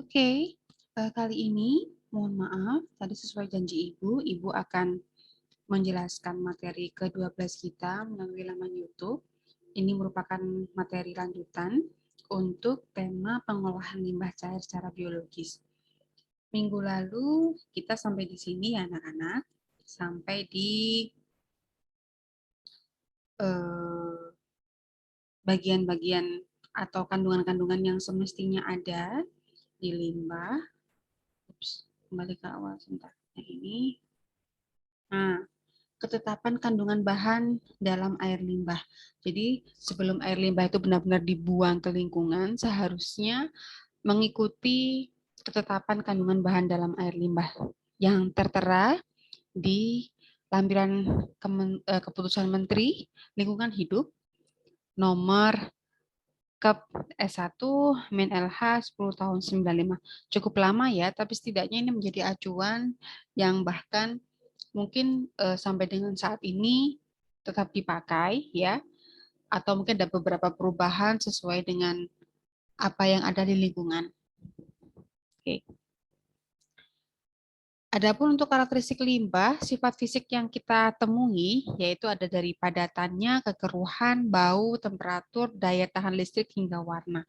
Oke, kali ini mohon maaf, tadi sesuai janji Ibu akan menjelaskan materi ke-12 kita melalui laman YouTube. Ini merupakan materi lanjutan untuk tema pengolahan limbah cair secara biologis. Minggu lalu kita sampai di sini ya anak-anak, sampai di bagian-bagian atau kandungan-kandungan yang semestinya ada di limbah. Ups, kembali ke awal sebentar. Yang ini. Nah, ketetapan kandungan bahan dalam air limbah. Jadi sebelum air limbah itu benar-benar dibuang ke lingkungan, seharusnya mengikuti ketetapan kandungan bahan dalam air limbah yang tertera di lampiran Keputusan Menteri Lingkungan Hidup nomor Kep S1 Min LH 10 tahun 95. Cukup lama ya, tapi setidaknya ini menjadi acuan yang bahkan mungkin sampai dengan saat ini tetap dipakai ya, atau mungkin ada beberapa perubahan sesuai dengan apa yang ada di lingkungan. Oke. Adapun untuk karakteristik limbah, sifat fisik yang kita temui yaitu ada dari padatannya, kekeruhan, bau, temperatur, daya tahan listrik hingga warna.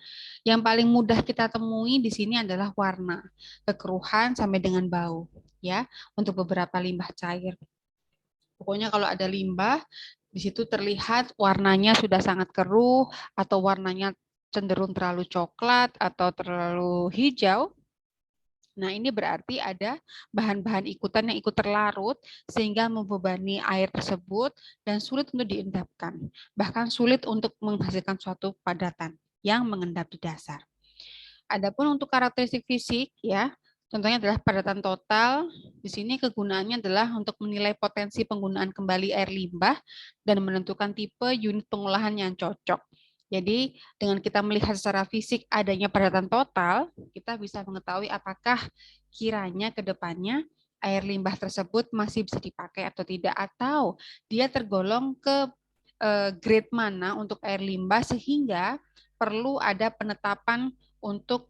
Yang paling mudah kita temui di sini adalah warna, kekeruhan sampai dengan bau, ya, untuk beberapa limbah cair. Pokoknya kalau ada limbah, di situ terlihat warnanya sudah sangat keruh atau warnanya cenderung terlalu coklat atau terlalu hijau. Nah, ini berarti ada bahan-bahan ikutan yang ikut terlarut sehingga membebani air tersebut dan sulit untuk diendapkan. Bahkan sulit untuk menghasilkan suatu padatan yang mengendap di dasar. Adapun untuk karakteristik fisik ya, contohnya adalah padatan total. Di sini kegunaannya adalah untuk menilai potensi penggunaan kembali air limbah dan menentukan tipe unit pengolahan yang cocok. Jadi dengan kita melihat secara fisik adanya padatan total, kita bisa mengetahui apakah kiranya ke depannya air limbah tersebut masih bisa dipakai atau tidak, atau dia tergolong ke grade mana untuk air limbah sehingga perlu ada penetapan untuk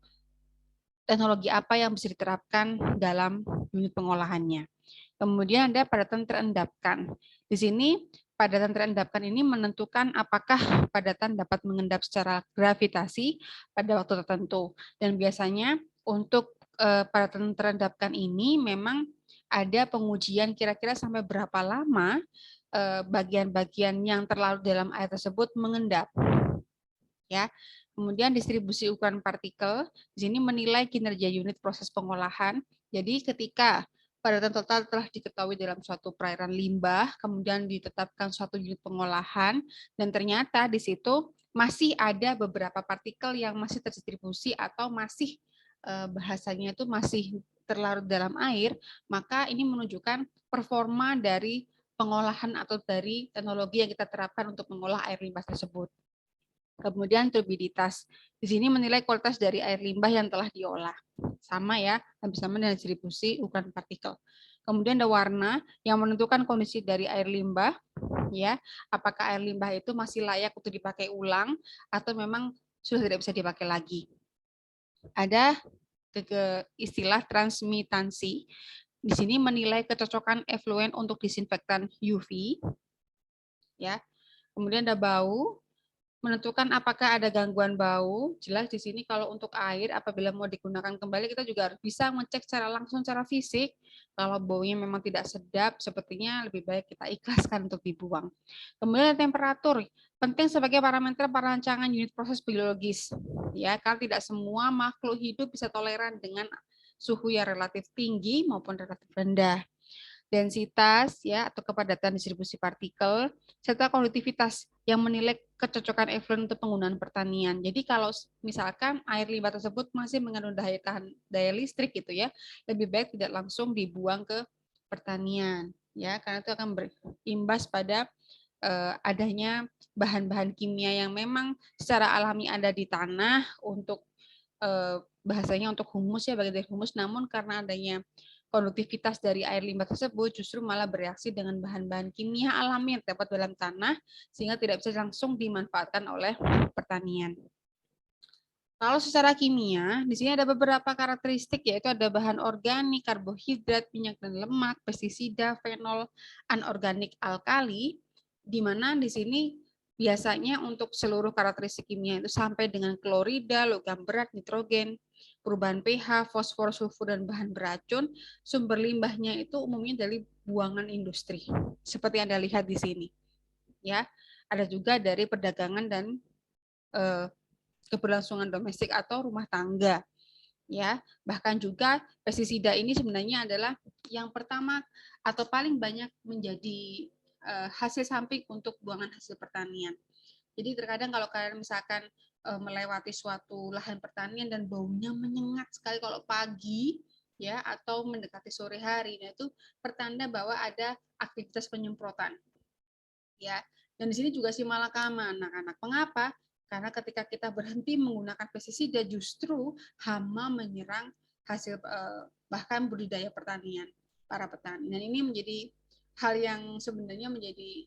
teknologi apa yang bisa diterapkan dalam unit pengolahannya. Kemudian ada padatan terendapkan. Di sini padatan terendapkan ini menentukan apakah padatan dapat mengendap secara gravitasi pada waktu tertentu. Dan biasanya untuk padatan terendapkan ini memang ada pengujian kira-kira sampai berapa lama bagian-bagian yang terlarut dalam air tersebut mengendap. Ya. Kemudian distribusi ukuran partikel, di sini menilai kinerja unit proses pengolahan. Jadi ketika padatan total telah diketahui dalam suatu perairan limbah, kemudian ditetapkan suatu unit pengolahan, dan ternyata di situ masih ada beberapa partikel yang masih terdistribusi atau masih bahasanya itu masih terlarut dalam air, maka ini menunjukkan performa dari pengolahan atau dari teknologi yang kita terapkan untuk mengolah air limbah tersebut. Kemudian turbiditas. Di sini menilai kualitas dari air limbah yang telah diolah. Sama ya, hampir sama dengan distribusi ukuran partikel. Kemudian ada warna yang menentukan kondisi dari air limbah, ya. Apakah air limbah itu masih layak untuk dipakai ulang atau memang sudah tidak bisa dipakai lagi. Ada istilah transmitansi. Di sini menilai kecocokan efluen untuk disinfektan UV, ya. Kemudian ada bau, menentukan apakah ada gangguan bau. Jelas di sini kalau untuk air apabila mau digunakan kembali kita juga harus bisa mengecek secara langsung secara fisik. Kalau baunya memang tidak sedap, sepertinya lebih baik kita ikhlaskan untuk dibuang. Kemudian temperatur, penting sebagai parameter perancangan unit proses biologis. Ya, karena tidak semua makhluk hidup bisa toleran dengan suhu yang relatif tinggi maupun relatif rendah. Densitas ya atau kepadatan distribusi partikel serta konduktivitas yang menilai kecocokan efluen untuk penggunaan pertanian. Jadi kalau misalkan air limbah tersebut masih mengandung daya listrik gitu ya, lebih baik tidak langsung dibuang ke pertanian ya, karena itu akan berimbas pada adanya bahan-bahan kimia yang memang secara alami ada di tanah untuk bahasanya untuk humus ya, bagian dari humus, namun karena adanya konduktivitas dari air limbah tersebut justru malah bereaksi dengan bahan-bahan kimia alami yang terdapat dalam tanah sehingga tidak bisa langsung dimanfaatkan oleh pertanian. Kalau secara kimia, di sini ada beberapa karakteristik, yaitu ada bahan organik, karbohidrat, minyak dan lemak, pestisida, fenol, anorganik, alkali, di mana di sini biasanya untuk seluruh karakteristik kimia itu sampai dengan klorida, logam berat, nitrogen, perubahan pH, fosfor, sulfur, dan bahan beracun, sumber limbahnya itu umumnya dari buangan industri, seperti Anda lihat di sini. Ya, ada juga dari perdagangan dan keberlangsungan domestik atau rumah tangga, ya. Bahkan juga pestisida ini sebenarnya adalah yang pertama atau paling banyak menjadi hasil samping untuk buangan hasil pertanian. Jadi terkadang kalau kalian misalkan melewati suatu lahan pertanian dan baunya menyengat sekali kalau pagi, ya, atau mendekati sore hari, nah itu pertanda bahwa ada aktivitas penyemprotan, ya. Dan di sini juga si malakama, anak-anak. Mengapa? Karena ketika kita berhenti menggunakan pestisida, justru hama menyerang hasil bahkan budidaya pertanian para petani. Dan ini menjadi hal yang sebenarnya menjadi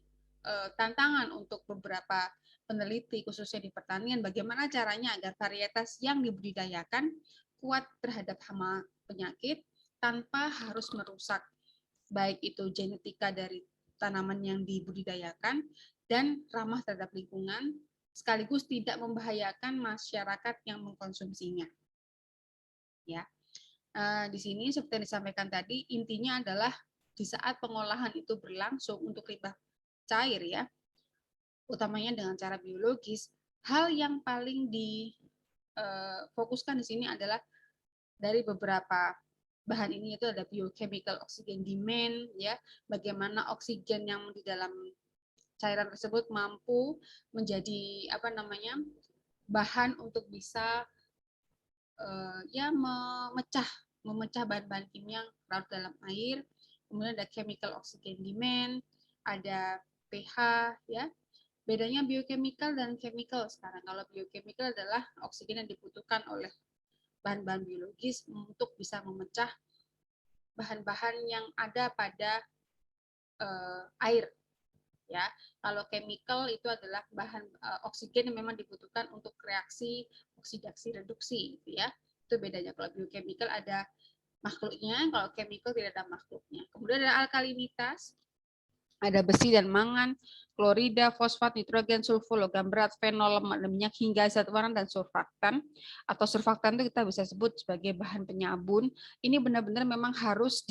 tantangan untuk beberapa peneliti khususnya di pertanian, bagaimana caranya agar varietas yang dibudidayakan kuat terhadap hama penyakit tanpa harus merusak baik itu genetika dari tanaman yang dibudidayakan dan ramah terhadap lingkungan, sekaligus tidak membahayakan masyarakat yang mengkonsumsinya. Ya, di sini seperti yang disampaikan tadi, intinya adalah di saat pengolahan itu berlangsung untuk limbah cair, ya, utamanya dengan cara biologis, hal yang paling difokuskan di sini adalah dari beberapa bahan ini, itu ada biochemical oxygen demand, ya, bagaimana oksigen yang di dalam cairan tersebut mampu menjadi bahan untuk bisa ya memecah bahan-bahan kimia yang larut dalam air. Kemudian ada chemical oxygen demand, ada pH, ya. Bedanya biochemical dan chemical sekarang. Kalau biochemical adalah oksigen yang dibutuhkan oleh bahan-bahan biologis untuk bisa memecah bahan-bahan yang ada pada air, ya. Kalau chemical itu adalah bahan oksigen yang memang dibutuhkan untuk reaksi oksidasi reduksi, gitu ya. Itu bedanya. Kalau biochemical ada makhluknya, kalau chemical tidak ada makhluknya. Kemudian ada alkalinitas, ada besi dan mangan, klorida, fosfat, nitrogen, sulfur, logam berat, fenol, lemak dan minyak, hingga zat warna dan surfaktan. Atau surfaktan itu kita bisa sebut sebagai bahan penyabun. Ini benar-benar memang harus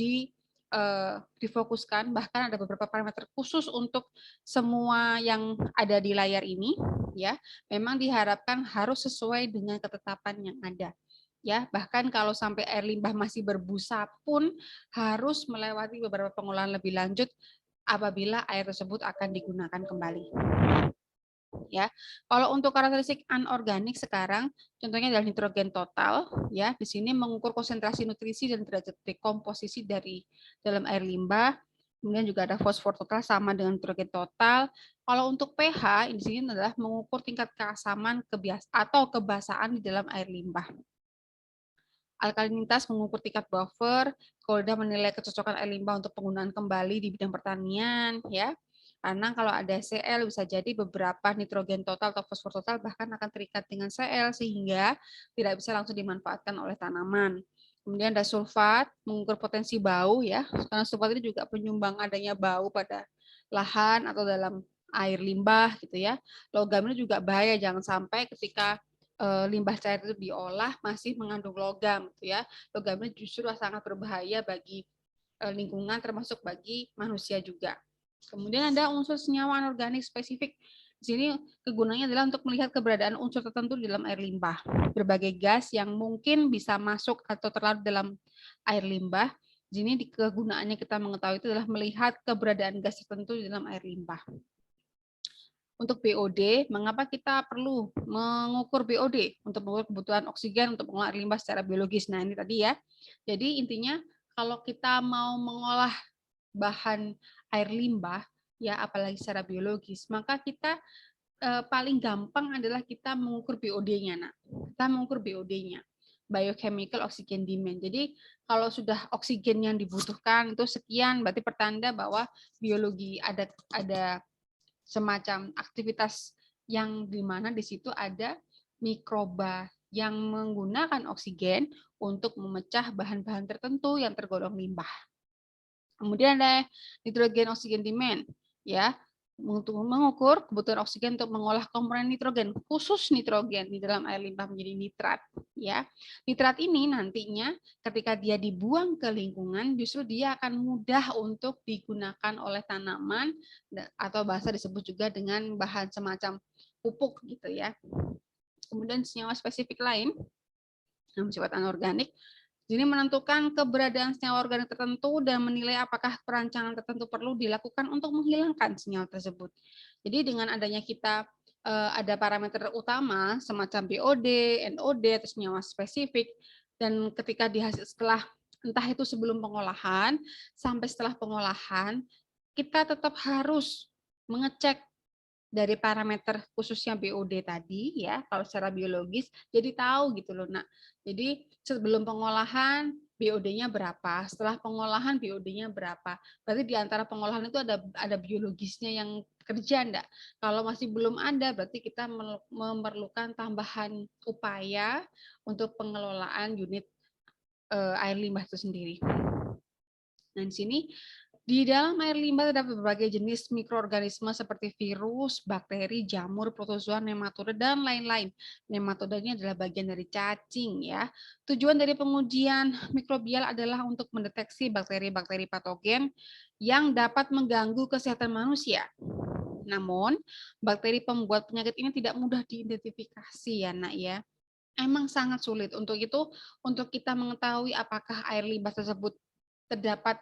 difokuskan, bahkan ada beberapa parameter khusus untuk semua yang ada di layar ini, ya. Memang diharapkan harus sesuai dengan ketetapan yang ada, ya. Bahkan kalau sampai air limbah masih berbusa pun harus melewati beberapa pengolahan lebih lanjut apabila air tersebut akan digunakan kembali. Ya, kalau untuk karakteristik anorganik sekarang, contohnya adalah nitrogen total. Ya, di sini mengukur konsentrasi nutrisi dan derajat dekomposisi dari dalam air limbah. Kemudian juga ada fosfor total sama dengan nitrogen total. Kalau untuk pH, di sini adalah mengukur tingkat keasaman atau kebasaan di dalam air limbah. Alkalinitas mengukur tingkat buffer, Kolda menilai kecocokan air limbah untuk penggunaan kembali di bidang pertanian, ya. Karena kalau ada Cl bisa jadi beberapa nitrogen total atau fosfor total bahkan akan terikat dengan Cl sehingga tidak bisa langsung dimanfaatkan oleh tanaman. Kemudian ada sulfat, mengukur potensi bau, ya. Karena sulfat ini juga penyumbang adanya bau pada lahan atau dalam air limbah gitu ya. Logam ini juga bahaya, jangan sampai ketika limbah cair itu diolah masih mengandung logam, gitu ya. Logam ini justru sangat berbahaya bagi lingkungan termasuk bagi manusia juga. Kemudian ada unsur senyawa anorganik spesifik. Di sini kegunaannya adalah untuk melihat keberadaan unsur tertentu di dalam air limbah. Berbagai gas yang mungkin bisa masuk atau terlarut dalam air limbah. Di sini kegunaannya kita mengetahui itu adalah melihat keberadaan gas tertentu di dalam air limbah. Untuk BOD, mengapa kita perlu mengukur BOD? Untuk mengukur kebutuhan oksigen untuk mengolah air limbah secara biologis. Nah, ini tadi ya. Jadi intinya kalau kita mau mengolah bahan air limbah, ya apalagi secara biologis, maka kita paling gampang adalah kita mengukur BOD-nya. Nah, kita mengukur BOD-nya, biochemical oxygen demand. Jadi kalau sudah oksigen yang dibutuhkan itu sekian, berarti pertanda bahwa biologi ada semacam aktivitas yang di mana di situ ada mikroba yang menggunakan oksigen untuk memecah bahan-bahan tertentu yang tergolong limbah. Kemudian ada nitrogen oksigen demand, ya, untuk mengukur kebutuhan oksigen untuk mengolah komponen nitrogen, khusus nitrogen di dalam air limbah menjadi nitrat, ya. Nitrat ini nantinya ketika dia dibuang ke lingkungan justru dia akan mudah untuk digunakan oleh tanaman atau bahasa disebut juga dengan bahan semacam pupuk gitu ya. Kemudian senyawa spesifik lain yang bersifat anorganik ini menentukan keberadaan senyawa organik tertentu dan menilai apakah perancangan tertentu perlu dilakukan untuk menghilangkan senyawa tersebut. Jadi dengan adanya kita ada parameter utama semacam BOD, NOD, atau senyawa spesifik, dan ketika setelah entah itu sebelum pengolahan sampai setelah pengolahan, kita tetap harus mengecek dari parameter khususnya BOD tadi ya, kalau secara biologis jadi tahu gitu loh nak. Jadi sebelum pengolahan BOD-nya berapa, setelah pengolahan BOD-nya berapa. Berarti di antara pengolahan itu ada biologisnya yang kerja enggak. Kalau masih belum ada berarti kita memerlukan tambahan upaya untuk pengelolaan unit air limbah itu sendiri. Nah, di sini di dalam air limbah terdapat berbagai jenis mikroorganisme seperti virus, bakteri, jamur, protozoa, nematoda, dan lain-lain. Nematoda ini adalah bagian dari cacing ya. Tujuan dari pengujian mikrobial adalah untuk mendeteksi bakteri-bakteri patogen yang dapat mengganggu kesehatan manusia. Namun, bakteri pembuat penyakit ini tidak mudah diidentifikasi ya, Nak ya. Emang sangat sulit. Untuk itu, untuk kita mengetahui apakah air limbah tersebut terdapat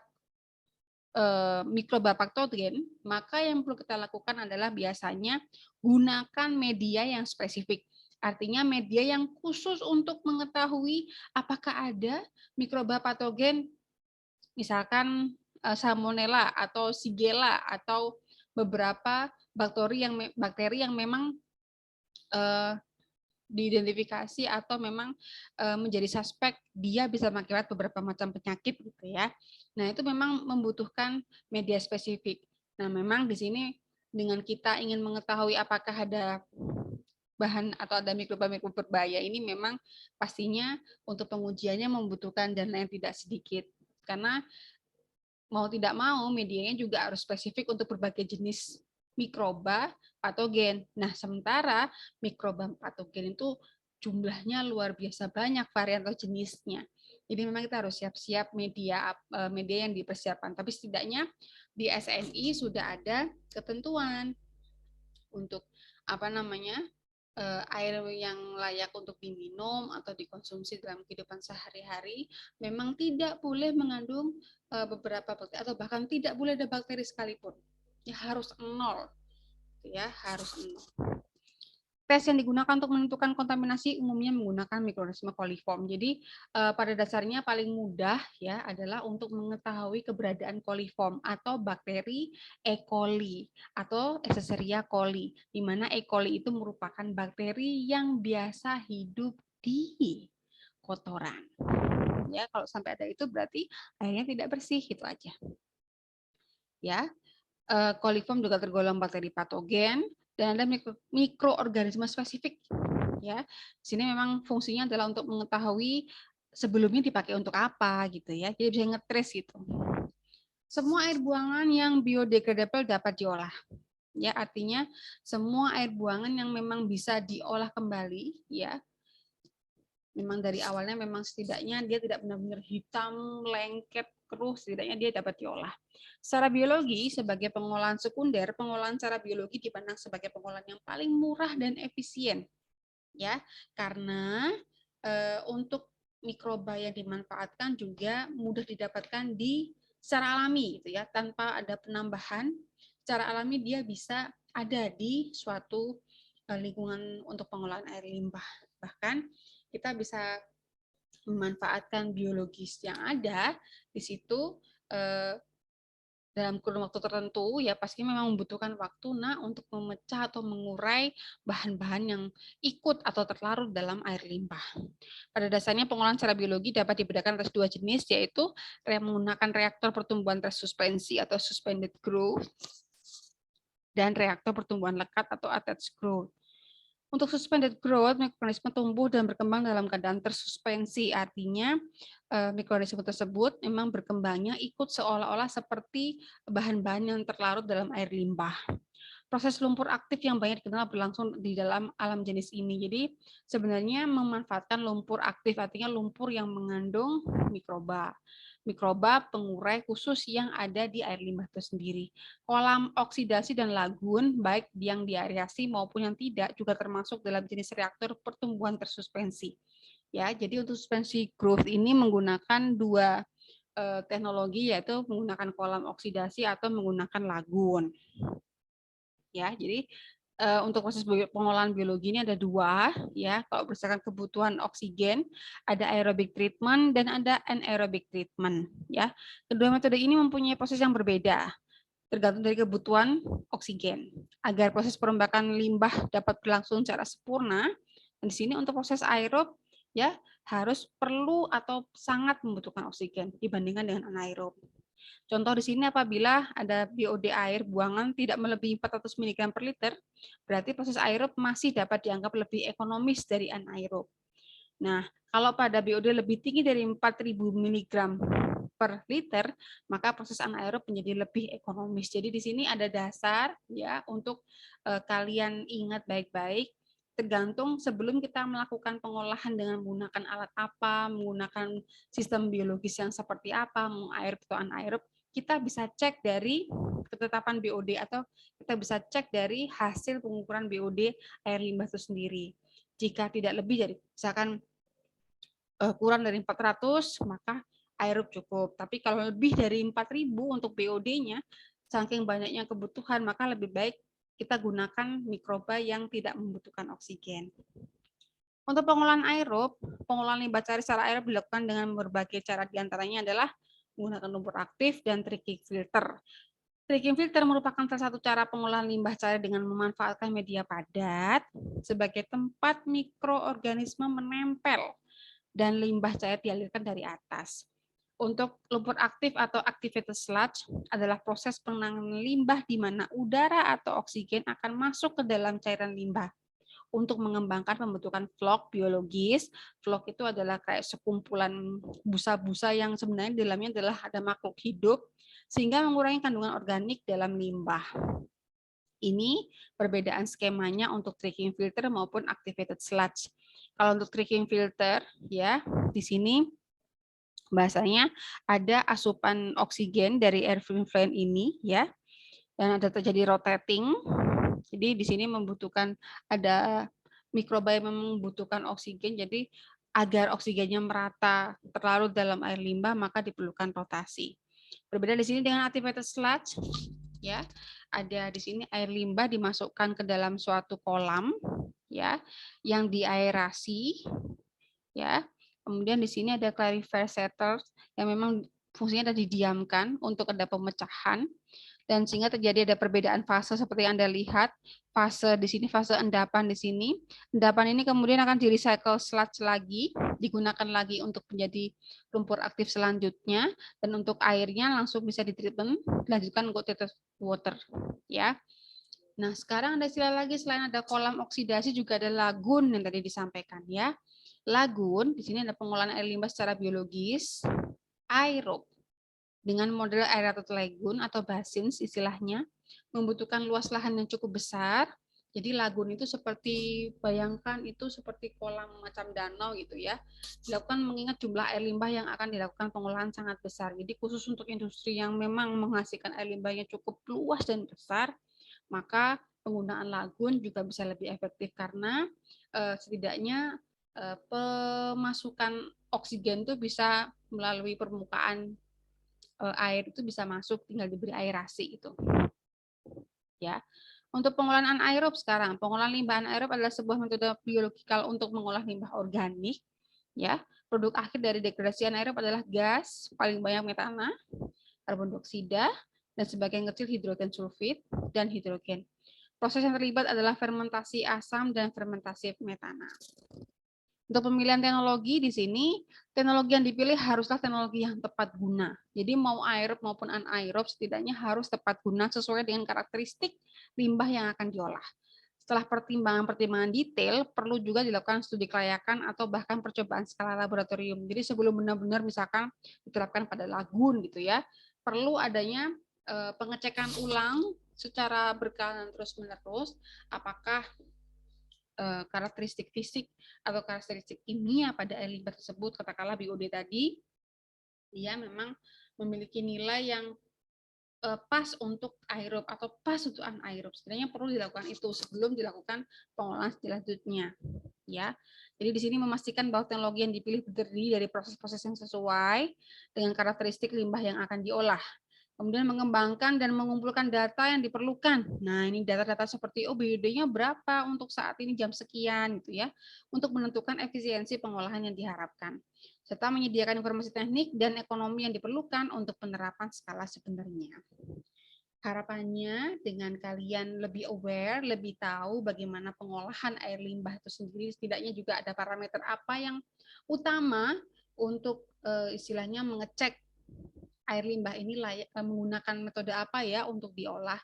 mikroba patogen, maka yang perlu kita lakukan adalah biasanya gunakan media yang spesifik. Artinya media yang khusus untuk mengetahui apakah ada mikroba patogen, misalkan Salmonella atau Shigella atau beberapa bakteri yang memang diidentifikasi atau memang menjadi suspek dia bisa mengakibat beberapa macam penyakit gitu ya. Nah, itu memang membutuhkan media spesifik. Nah, memang di sini dengan kita ingin mengetahui apakah ada bahan atau ada mikroba-mikroba berbahaya ini memang pastinya untuk pengujiannya membutuhkan dana yang tidak sedikit. Karena mau tidak mau medianya juga harus spesifik untuk berbagai jenis mikroba patogen. Nah, sementara mikroba patogen itu jumlahnya luar biasa banyak varian atau jenisnya. Jadi memang kita harus siap-siap media yang dipersiapkan. Tapi setidaknya di SNI sudah ada ketentuan untuk air yang layak untuk diminum atau dikonsumsi dalam kehidupan sehari-hari memang tidak boleh mengandung beberapa bakteri atau bahkan tidak boleh ada bakteri sekalipun. Ya harus nol. Ya, harus nol. Tes yang digunakan untuk menentukan kontaminasi umumnya menggunakan mikroorganisme coliform. Jadi pada dasarnya paling mudah ya adalah untuk mengetahui keberadaan coliform atau bakteri E. coli atau Escherichia coli, di mana E. coli itu merupakan bakteri yang biasa hidup di kotoran. Ya, kalau sampai ada itu berarti airnya tidak bersih, itu aja. Ya, coliform juga tergolong bakteri patogen dan ada mikroorganisme spesifik. Ya, di sini memang fungsinya adalah untuk mengetahui sebelumnya dipakai untuk apa gitu ya. Jadi bisa ngetrace gitu. Semua air buangan yang biodegradable dapat diolah. Ya, artinya semua air buangan yang memang bisa diolah kembali ya. Memang dari awalnya memang setidaknya dia tidak benar-benar hitam, lengket, keruh, setidaknya dia dapat diolah. Secara biologi, sebagai pengolahan sekunder, pengolahan secara biologi dipandang sebagai pengolahan yang paling murah dan efisien, ya, karena untuk mikroba yang dimanfaatkan juga mudah didapatkan secara alami, gitu ya, tanpa ada penambahan. Secara alami dia bisa ada di suatu lingkungan untuk pengolahan air limbah. Bahkan kita bisa memanfaatkan biologis yang ada di situ dalam kurun waktu tertentu ya pasti memang membutuhkan waktu untuk memecah atau mengurai bahan-bahan yang ikut atau terlarut dalam air limbah. Pada dasarnya pengolahan secara biologi dapat dibedakan atas dua jenis, yaitu menggunakan reaktor pertumbuhan tersuspensi atau suspended growth dan reaktor pertumbuhan lekat atau attached growth. Untuk suspended growth, mikroorganisme tumbuh dan berkembang dalam keadaan tersuspensi. Artinya mikroorganisme tersebut memang berkembangnya ikut seolah-olah seperti bahan-bahan yang terlarut dalam air limbah. Proses lumpur aktif yang banyak dikenal berlangsung di dalam alam jenis ini. Jadi sebenarnya memanfaatkan lumpur aktif, artinya lumpur yang mengandung mikroba. Mikroba pengurai khusus yang ada di air limbah itu sendiri. Kolam oksidasi dan lagun, baik yang diaerasi maupun yang tidak, juga termasuk dalam jenis reaktor pertumbuhan tersuspensi. Ya, jadi untuk suspensi growth ini menggunakan dua teknologi, yaitu menggunakan kolam oksidasi atau menggunakan lagun. Ya, jadi untuk proses pengolahan biologi ini ada dua, ya. Kalau berdasarkan kebutuhan oksigen, ada aerobic treatment dan ada anaerobic treatment, ya. Kedua metode ini mempunyai proses yang berbeda, tergantung dari kebutuhan oksigen. Agar proses perombakan limbah dapat berlangsung secara sempurna, dan di sini untuk proses aerob, ya, harus perlu atau sangat membutuhkan oksigen dibandingkan dengan anaerob. Contoh di sini apabila ada BOD air buangan tidak melebihi 400 mg per liter, berarti proses aerob masih dapat dianggap lebih ekonomis dari anaerob. Nah, kalau pada BOD lebih tinggi dari 4.000 mg per liter, maka proses anaerob menjadi lebih ekonomis. Jadi di sini ada dasar ya untuk kalian ingat baik-baik, tergantung sebelum kita melakukan pengolahan dengan menggunakan alat apa, menggunakan sistem biologis yang seperti apa, mau aerob atau anaerob, kita bisa cek dari ketetapan BOD atau kita bisa cek dari hasil pengukuran BOD air limbah itu sendiri. Jika tidak lebih dari misalkan kurang dari 400, maka aerob cukup. Tapi kalau lebih dari 4.000 untuk BOD-nya, saking banyaknya kebutuhan, maka lebih baik kita gunakan mikroba yang tidak membutuhkan oksigen. Untuk pengolahan aerob, pengolahan limbah cair secara aerob dilakukan dengan berbagai cara, diantaranya adalah menggunakan lumpur aktif dan tricking filter. Tricking filter merupakan salah satu cara pengolahan limbah cair dengan memanfaatkan media padat sebagai tempat mikroorganisme menempel dan limbah cair dialirkan dari atas. Untuk lumpur aktif atau activated sludge adalah proses penanganan limbah di mana udara atau oksigen akan masuk ke dalam cairan limbah untuk mengembangkan pembentukan vlog biologis. Vlog itu adalah kayak sekumpulan busa-busa yang sebenarnya di dalamnya adalah ada makhluk hidup, sehingga mengurangi kandungan organik dalam limbah. Ini perbedaan skemanya untuk tricking filter maupun activated sludge. Kalau untuk tricking filter, ya di sini bahasanya ada asupan oksigen dari air flame ini, ya, dan ada terjadi rotating. Jadi di sini membutuhkan ada mikroba yang membutuhkan oksigen. Jadi agar oksigennya merata terlarut dalam air limbah, maka diperlukan rotasi. Berbeda di sini dengan activated sludge, ya. Ada di sini air limbah dimasukkan ke dalam suatu kolam, ya, yang diaerasi, ya. Kemudian di sini ada clarifier setters yang memang fungsinya ada didiamkan untuk ada pemecahan, dan sehingga terjadi ada perbedaan fase seperti yang Anda lihat. Fase di sini, fase endapan di sini. Endapan ini kemudian akan di-recycle sludge lagi, digunakan lagi untuk menjadi lumpur aktif selanjutnya, dan untuk airnya langsung bisa ditreatment, dilanjutkan untuk treated water, ya. Nah, sekarang ada istilah lagi, selain ada kolam oksidasi juga ada lagun yang tadi disampaikan, ya. Lagun di sini ada pengolahan air limbah secara biologis, aerob, dengan model aerated lagoon atau basins istilahnya, membutuhkan luas lahan yang cukup besar. Jadi lagun itu seperti, bayangkan itu seperti kolam macam danau gitu ya. Dilakukan mengingat jumlah air limbah yang akan dilakukan pengolahan sangat besar. Jadi khusus untuk industri yang memang menghasilkan air limbahnya cukup luas dan besar, maka penggunaan lagun juga bisa lebih efektif karena setidaknya pemasukan oksigen itu bisa melalui permukaan air itu bisa masuk, tinggal diberi aerasi itu, ya. Untuk pengolahan anaerob sekarang, pengolahan limbah anaerob adalah sebuah metode biologikal untuk mengolah limbah organik, ya. Produk akhir dari degradasi anaerob adalah gas, paling banyak metana, karbon dioksida, dan sebagian kecil hidrogen sulfid dan hidrogen. Proses yang terlibat adalah fermentasi asam dan fermentasi metana. Untuk pemilihan teknologi di sini, teknologi yang dipilih haruslah teknologi yang tepat guna. Jadi mau aerob maupun anaerob setidaknya harus tepat guna sesuai dengan karakteristik limbah yang akan diolah. Setelah pertimbangan-pertimbangan detail, perlu juga dilakukan studi kelayakan atau bahkan percobaan skala laboratorium. Jadi sebelum benar-benar misalkan diterapkan pada lagun gitu ya, perlu adanya pengecekan ulang secara berkala dan terus-menerus apakah karakteristik fisik atau karakteristik kimia pada air limbah tersebut, katakanlah BOD tadi, dia memang memiliki nilai yang pas untuk aerob atau pas untuk anaerob. Sebenarnya perlu dilakukan itu sebelum dilakukan pengolahan selanjutnya, ya. Jadi di sini memastikan bahwa teknologi yang dipilih terdiri dari proses-proses yang sesuai dengan karakteristik limbah yang akan diolah. Kemudian mengembangkan dan mengumpulkan data yang diperlukan. Nah, ini data-data seperti BOD-nya berapa untuk saat ini jam sekian gitu ya, untuk menentukan efisiensi pengolahan yang diharapkan. Serta menyediakan informasi teknik dan ekonomi yang diperlukan untuk penerapan skala sebenarnya. Harapannya dengan kalian lebih aware, lebih tahu bagaimana pengolahan air limbah itu sendiri, setidaknya juga ada parameter apa yang utama untuk istilahnya mengecek air limbah ini layak, menggunakan metode apa ya untuk diolah.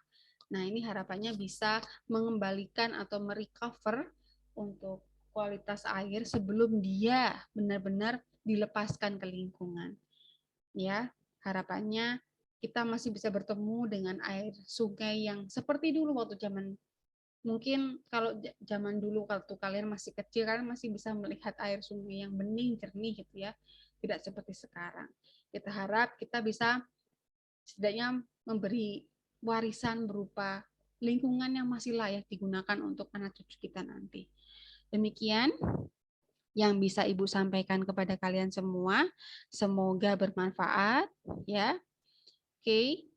Nah, ini harapannya bisa mengembalikan atau merecover untuk kualitas air sebelum dia benar-benar dilepaskan ke lingkungan. Ya, harapannya kita masih bisa bertemu dengan air sungai yang seperti dulu waktu zaman, mungkin kalau zaman dulu waktu kalian masih kecil kalian masih bisa melihat air sungai yang bening jernih gitu ya, tidak seperti sekarang. Kita harap kita bisa setidaknya memberi warisan berupa lingkungan yang masih layak digunakan untuk anak cucu kita nanti. Demikian yang bisa Ibu sampaikan kepada kalian semua. Semoga bermanfaat ya. Oke.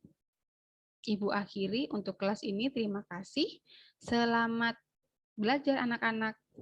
Ibu akhiri untuk kelas ini. Terima kasih. Selamat belajar anak-anak.